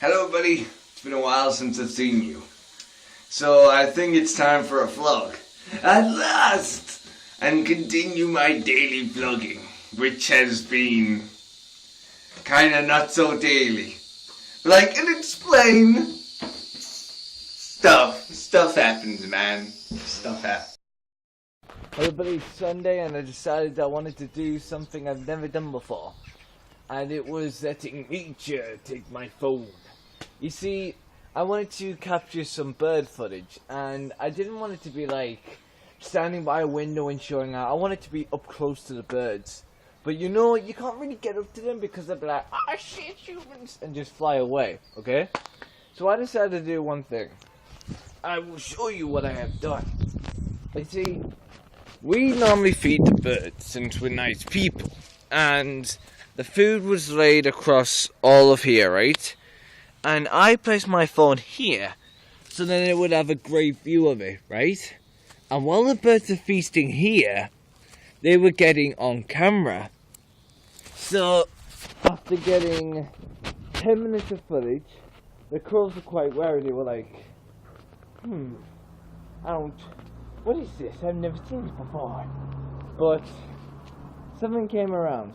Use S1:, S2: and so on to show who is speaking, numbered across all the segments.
S1: Hello buddy, it's been a while since I've seen you. So I think it's time for a vlog. At last! And continue my daily vlogging, which has been kinda not so daily. But I can explain. Stuff happens, man. Stuff happens.
S2: Hello buddy, it's Sunday and I decided I wanted to do something I've never done before. And it was letting nature take my phone. You see, I wanted to capture some bird footage and I didn't want it to be like standing by a window and showing out. I want it to be up close to the birds. But you know, you can't really get up to them because they'll be like, ah shit humans, and just fly away, okay? So I decided to do one thing. I will show you what I have done. You see, we normally feed the birds since we're nice people. And the food was laid across all of here, right? And I placed my phone here, so then it would have a great view of it, right? And while the birds are feasting here, they were getting on camera. So, after getting 10 minutes of footage, the crows were quite wary. They were like, what is this? I've never seen this before. But, something came around.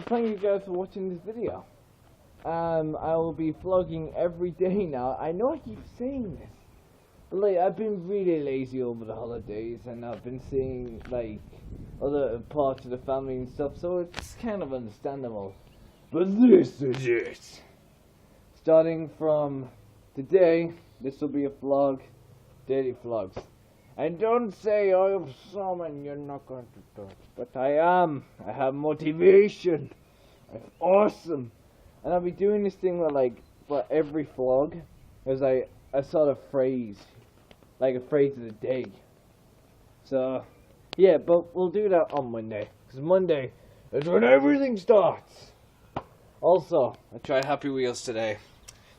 S2: Thank you guys for watching this video. I will be vlogging every day now. I know I keep saying this, but like I've been really lazy over the holidays, and I've been seeing like other parts of the family and stuff, so it's kind of understandable. But this is it. Starting from today, this will be a vlog, daily vlogs. And don't say I have someone you're not going to touch, but I am. I have motivation. I'm awesome. And I'll be doing this thing where like for every vlog there's like a sort of phrase. Like a phrase of the day. So yeah, but we'll do that on Monday. Because Monday is when everything starts. Also, I tried Happy Wheels today.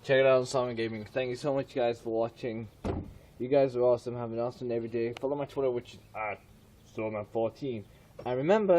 S2: Check it out on Simon Gaming. Thank you so much guys for watching. You guys are awesome. Have an awesome every day. Follow my Twitter, which is @Storman14. And remember,